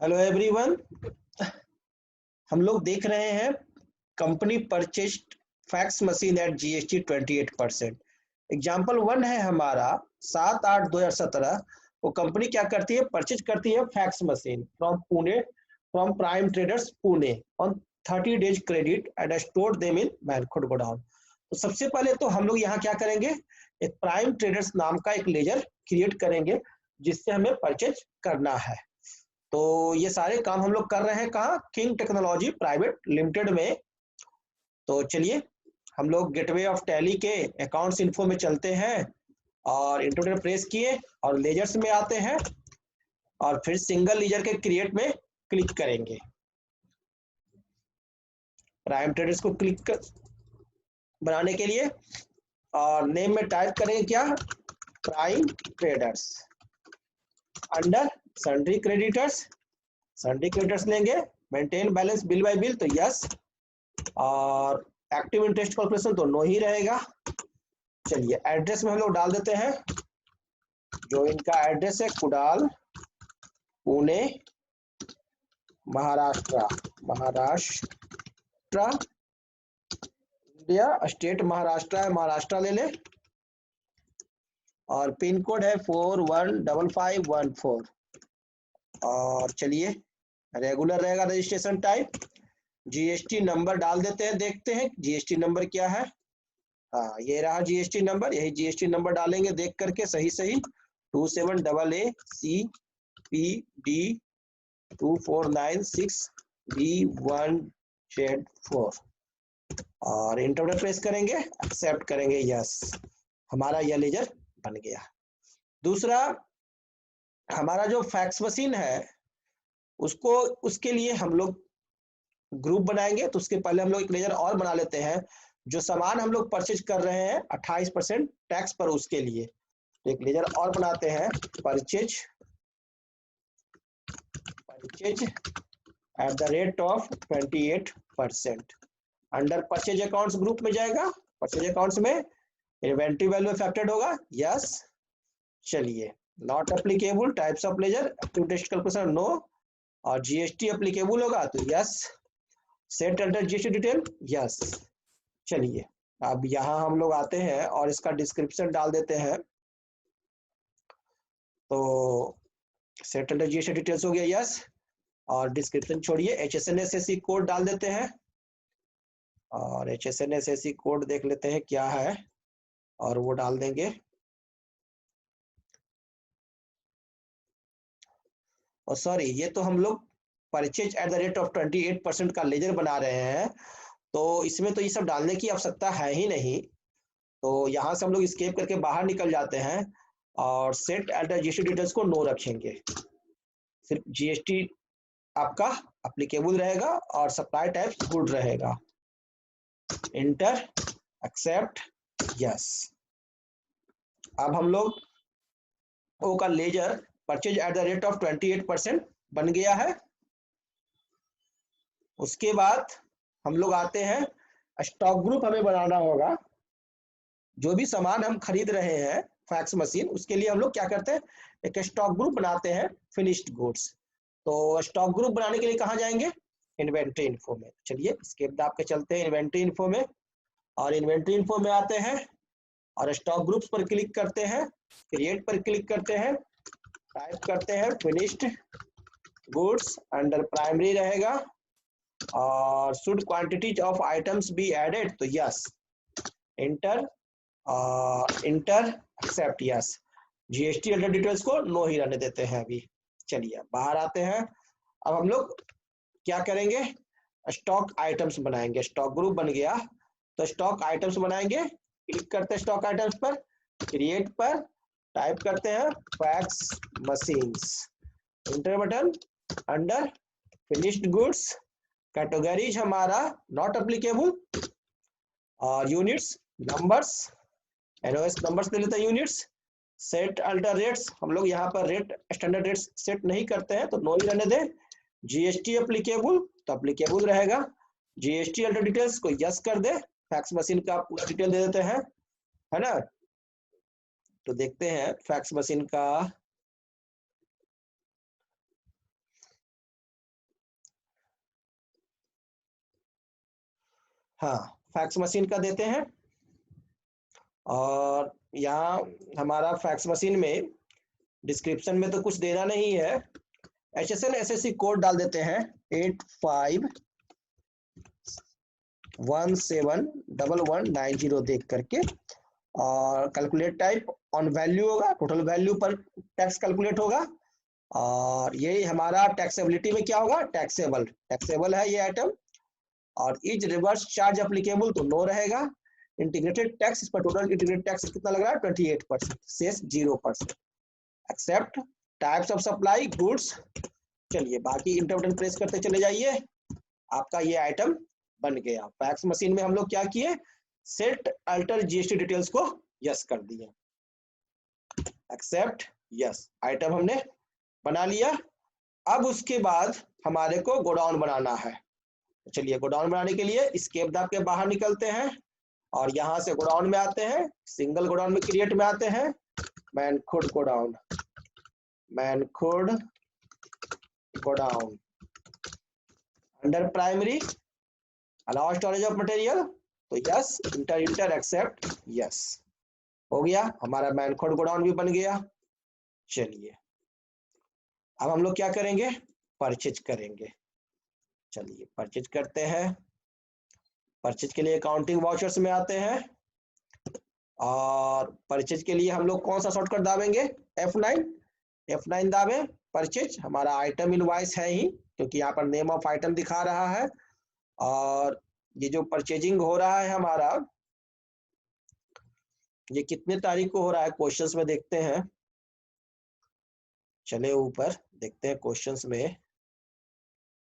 Hello everyone. हम लोग देख रहे हैं company purchased fax machine eight GST 28%। Example 1 है हमारा 7/8/2017। वो कंपनी क्या करती है, परचेज करती है fax machine from Pune, from prime traders Pune on 30 days credit and store them in मैनकोट गोडाउन। तो सबसे पहले तो हम लोग यहाँ क्या करेंगे, एक प्राइम ट्रेडर्स नाम का एक लेजर क्रिएट करेंगे जिससे हमें परचेज करना है। तो ये सारे काम हम लोग कर रहे हैं कहाँ, किंग टेक्नोलॉजी प्राइवेट लिमिटेड में। तो चलिए हम लोग गेटवे ऑफ टैली के अकाउंट्स इन्फो में चलते हैं और इंटरनेट प्रेस किए और लेजर्स में आते हैं और फिर सिंगल लेजर के क्रिएट में क्लिक करेंगे। प्राइम ट्रेडर्स को क्लिक कर बनाने के लिए और नेम में टाइप करेंगे क्या, prime traders under sundry creditors लेंगे। Maintain balance bill by bill तो यस, और एक्टिव इंटरेस्ट कॉर्पोरेशन तो नो ही रहेगा। चलिए एड्रेस में हम लोग डाल देते हैं, जो इनका एड्रेस है कुडाल पुणे महाराष्ट्र इंडिया, स्टेट महाराष्ट्र है, महाराष्ट्र ले लें और पिन कोड है 415514। और चलिए रेगुलर रहेगा रजिस्ट्रेशन टाइप। जीएसटी नंबर डाल देते हैं, देखते हैं जीएसटी नंबर क्या है। हाँ ये रहा जीएसटी नंबर, यही जीएसटी नंबर डालेंगे देख करके सही 27AA CPD2496B1Z4 और इंटर प्रेस करेंगे, एक्सेप्ट करेंगे, यस हमारा यह लेजर बन गया। दूसरा हमारा जो फैक्स मशीन है उसको, उसके लिए हम लोग ग्रुप बनाएंगे। तो उसके पहले हम लोग एक लेजर और बना लेते हैं। जो सामान हम लोग परचेज कर रहे हैं 28% टैक्स पर, उसके लिए तो एक लेजर और बनाते हैं, purchase at the rate of 28%। Under purchase accounts group में जाएगा, परचेज अकाउंट्स में इन्वेंटरी वैल्यू अफेक्टेड होगा, यस। चलिए not applicable, types of ledger, active test calculation no, और जीएसटी एप्लीकेबल होगा तो yes, set under GST detail yes. चलिए अब यहाँ हम लोग आते हैं और इसका डिस्क्रिप्शन डाल देते हैं। तो सेट अंडर जीएसटी डिटेल्स हो गया यस, और डिस्क्रिप्शन छोड़िए, HSN-SAC कोड डाल देते हैं और HSN-SAC कोड देख लेते हैं क्या है और वो डाल देंगे। और सॉरी, ये तो हम लोग purchase at the rate of 28% का लेजर बना रहे हैं, तो इसमें तो ये सब डालने की आवश्यकता है ही नहीं। तो यहाँ से हम लोग स्केप करके बाहर निकल जाते हैं और सेट एट जीएसटी डिटेल्स को नो रखेंगे। सिर्फ जीएसटी आपका एप्लीकेबल रहेगा और सप्लाई टाइप गुड रहेगा। Enter, accept, yes. अब हम लोग ओ का ledger purchase at the rate of 28% बन गया है। उसके बाद हम लोग आते हैं, स्टॉक ग्रुप हमें बनाना होगा। जो भी सामान हम खरीद रहे हैं फैक्स मशीन, उसके लिए हम लोग क्या करते हैं, एक स्टॉक ग्रुप बनाते हैं फिनिश्ड गुड्स। तो स्टॉक ग्रुप बनाने के लिए कहाँ जाएंगे, इन्वेंट्री इन्फो में। चलिए स्केप दाब के चलते हैं इन्वेंट्री इन्फो में, और इन्वेंट्री इन्फो में आते हैं और स्टॉक ग्रुप्स पर क्लिक करते हैं, क्रिएट पर क्लिक करते हैं, टाइप करते हैं फिनिश्ड गुड्स, अंडर प्राइमरी रहेगा और should quantities of items be added तो yes, enter enter, accept, yes. GST under details को नो ही रहने देते हैं अभी। चलिए बाहर आते हैं। अब हम लोग क्या करेंगे, स्टॉक आइटम्स बनाएंगे। स्टॉक ग्रुप बन गया तो स्टॉक आइटम्स बनाएंगे। क्लिक करते हैं स्टॉक आइटम्स पर, क्रिएट पर टाइप करते हैं fax machines, inter button, under finished goods, categories हमारा नॉट एप्लीकेबल, और यूनिट्स नंबर्स, एनओएस नंबर्स ले लेते हैं यूनिट्स। सेट अल्टर रेट्स, हम लोग यहाँ पर रेट स्टैंडर्ड रेट्स सेट नहीं करते हैं तो नो ही रहने दें। जीएसटी एप्लीकेबल तो एप्लीकेबल रहेगा। जीएसटी अल्टर डिटेल्स को यस कर दे, फैक्स मशीन का पूरा डिटेल दे देते हैं, है ना। तो देखते हैं फैक्स मशीन का हाँ फैक्स मशीन का देते हैं, और यहाँ हमारा फैक्स मशीन में डिस्क्रिप्शन में तो कुछ देना नहीं है, HSL SSC कोड डाल देते हैं 85171190 देख करके, और कैलकुलेट टाइप ऑन वैल्यू होगा, टोटल वैल्यू पर टैक्स कैलकुलेट होगा, और ये हमारा टैक्सेबिलिटी में क्या होगा, टैक्सेबल, टैक्सेबल है ये आइटम, और इज रिवर्स चार्ज एप्लीकेबल तो नो रहेगा, इंटीग्रेटेड टैक्स, इस पर टोटल इंटीग्रेटेड टैक्स कितना लग रहा है 28%, शेष 0%, accept types of supply goods. चलिए बाकी इंटर बटन प्रेस करते चले जाइए, आपका ये आइटम बन गया। फैक्स मशीन में हम लोग क्या किए, सेट अल्टर GST डिटेल्स को यस कर दिए, एक्सेप्ट यस, आइटम हमने बना लिया। अब उसके बाद हमारे को गोडाउन बनाना है, चलिए गोडाउन बनाने के लिए स्केप दाब के बाहर निकलते हैं, और यहाँ से गोडाउन में आते हैं, सिंगल गोडाउन में क्रिएट में आते हैं, Mankhurd godown, Mankhurd godown, under primary allow storage of material, तो यस, इंटर एक्सेप्ट यस, हो गया हमारा मैनखुर्द गोडाउन भी बन गया। चलिए अब हम लोग क्या करेंगे, परचेज करेंगे, चलिए परचेज करते हैं। परचेज के लिए अकाउंटिंग वाउचर्स में आते हैं, और परचेज के लिए हम लोग कौन सा शॉर्टकट दाबेंगे, F9 दाबे, परचेज हमारा आइटम इनवॉइस है ही, क्योंकि यहाँ पर नेम ऑफ आइटम दिखा रहा है, और ये जो परचेजिंग हो रहा है हमारा, ये कितने तारीख को हो रहा है क्वेश्चंस में देखते हैं, चले ऊपर देखते हैं क्वेश्चंस में,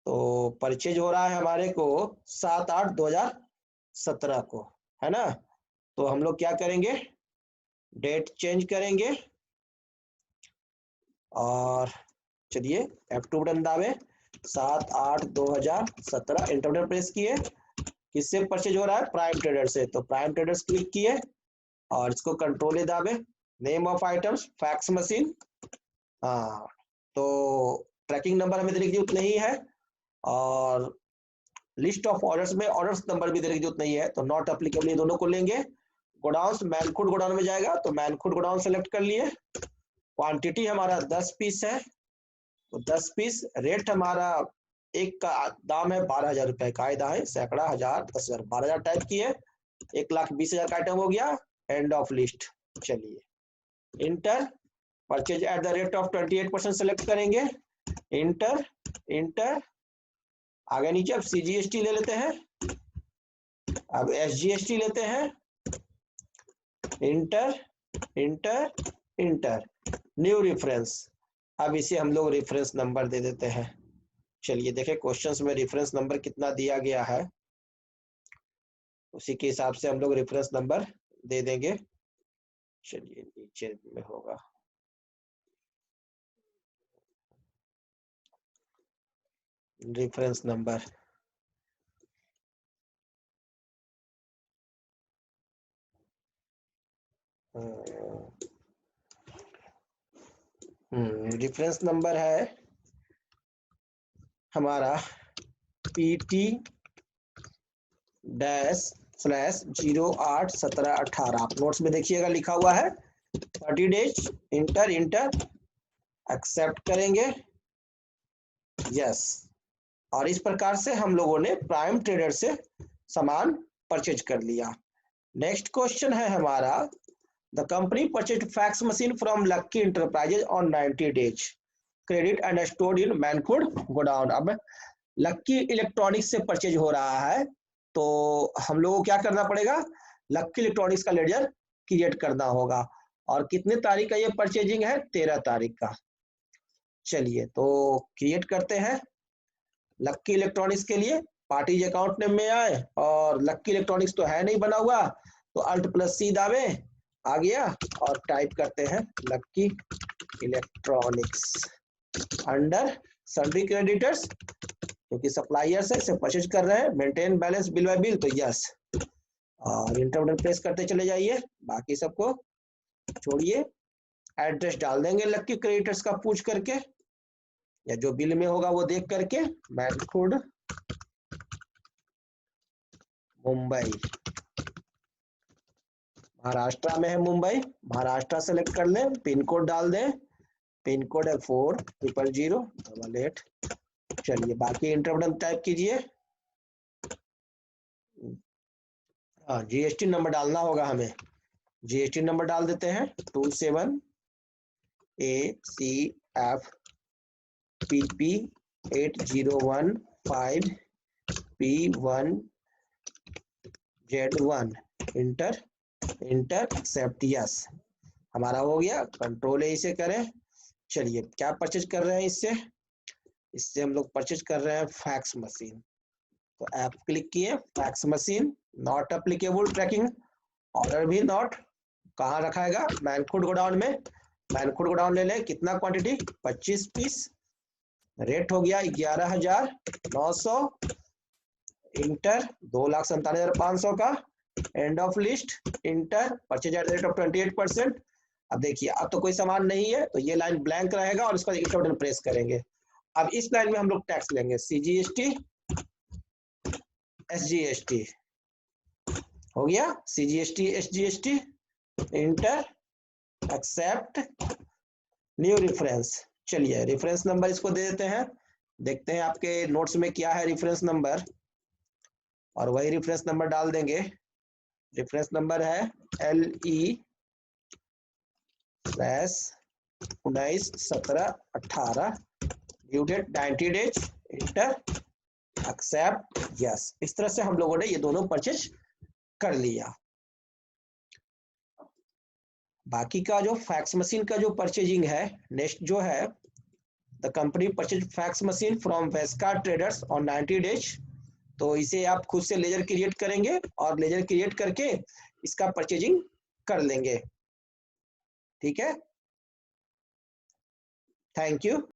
तो परचेज हो रहा है हमारे को 7/8/2017 को, है ना, तो हम लोग क्या करेंगे, डेट चेंज करेंगे, और चलिए F2 बटन दाबे, 7/8/2017 इंटर बटन प्रेस किए, किससे परचेज हो रहा है, प्राइम ट्रेडर से, तो प्राइम ट्रेडर्स क्लिक किए, और इसको कंट्रोल ए दाबे, name of items fax machine, हाँ तो ट्रैकिंग नंबर हमें देने की जरूरत नहीं है, और लिस्ट ऑफ ऑर्डर्स में ऑर्डर्स नंबर भी देने की जरूरत नहीं है, तो नॉट एप्लीकेबल, ये दोनों को लेंगे। गोडाउन मैनखुर्द गोडाउन में जाएगा, तो मैनखुर्द गोडाउन सेलेक्ट कर लिए, क्वांटिटी हमारा 10 पीस है, तो 10 पीस, रेट हमारा एक का दाम है 12,000 रुपए, कायदा है सैकड़ा, हजार, 10,000, 12,000 टाइप किए, 1,20,000 का आइटम हो गया, एंड ऑफ लिस्ट। चलिए inter, purchase at the rate of 28% select करेंगे, इंटर इंटर, आगे नीचे अब CGST ले लेते हैं, अब SGST लेते हैं, inter inter inter, new reference, अब इसे हम लोग रेफरेंस नंबर दे देते हैं। चलिए देखें क्वेश्चंस में रेफरेंस नंबर कितना दिया गया है, उसी के हिसाब से हम लोग रेफरेंस नंबर दे देंगे। चलिए नीचे में होगा, रेफरेंस नंबर, रेफरेंस नंबर है हमारा PT-/081718, आप नोट्स में देखिएगा लिखा हुआ है 30 डेज, इंटर इंटर, एक्सेप्ट करेंगे यस, और इस प्रकार से हम लोगों ने प्राइम ट्रेडर से सामान परचेज कर लिया। नेक्स्ट क्वेश्चन है हमारा, the company purchase fax machine from lucky enterprises on 90 days, credit and stored in Mankhurd godown. अब लक्की इलेक्ट्रॉनिक्स से परचेज हो रहा है, तो हम लोगों को क्या करना पड़ेगा, लक्की इलेक्ट्रॉनिक्स का लेडर क्रिएट करना होगा, और कितने तारीख का ये परचेजिंग है, 13 तारीख का। चलिए तो क्रिएट करते हैं लक्की इलेक्ट्रॉनिक्स के लिए, पार्टीज अकाउंट नेम में आए, और लक्की इलेक्ट्रॉनिक्स तो है नहीं बना हुआ, तो Alt+C दाबे, आ गया, और टाइप करते हैं लक्की इलेक्ट्रॉनिक्स अंडर सन्ड्री क्रेडिटर्स, क्योंकि सप्लायर से इसे परचेज कर रहे हैं, maintain balance bill by bill, तो यस, और इंटर बटन प्रेस करते चले जाइए, बाकी सबको छोड़िए, एड्रेस डाल देंगे लक्की क्रेडिटर्स का पूछ करके, या जो बिल में होगा वो देख करके, मैनखुर्द मुंबई, महाराष्ट्र में है मुंबई, महाराष्ट्र सेलेक्ट कर लें, पिन कोड डाल दें, पिन कोड है 400088। चलिए बाकी इंटर बटन टाइप कीजिए। हाँ जीएसटी नंबर डालना होगा हमें, जीएसटी नंबर डाल देते हैं 27ACF PP8015P1Z1 inter, enter accept, yes हमारा हो गया। कंट्रोल ए से करें। चलिए क्या परचेज कर रहे हैं इससे, इससे हम लोग परचेज कर रहे हैं फैक्स मशीन। तो ऐप क्लिक किए, fax machine not applicable, tracking order भी नॉट, कहाँ रखाएगा, मैनकुड गोडाउन में, मैनकुड गोडाउन ले लें, कितना क्वांटिटी 25 पीस, रेट हो गया 11,900, इंटर 2,97,500 का, end of list, inter, purchase at rate of 28%। अब देखिए अब तो कोई सामान नहीं है तो ये लाइन ब्लैंक रहेगा और इसका इंटर बटन प्रेस करेंगे। अब इस लाइन में हम लोग टैक्स लेंगे, CGST SGST हो गया, CGST SGST, enter accept, new reference. चलिए रेफरेंस नंबर इसको दे देते हैं, देखते हैं आपके नोट्स में क्या है रेफरेंस नंबर, और वही रेफरेंस नंबर डाल देंगे। रेफरेंस नंबर है LE/191718, due date 90 days, enter accept, yes. इस तरह से हम लोगों ने ये दोनों परचेज कर लिया। बाकी का जो फैक्स मशीन का जो परचेजिंग है, नेक्स्ट जो है, the company purchase fax machine from वेस्का ट्रेडर्स ऑन 90 डेज। तो इसे आप खुद से लेजर क्रिएट करेंगे और लेजर क्रिएट करके इसका परचेजिंग कर लेंगे, ठीक है। Thank you.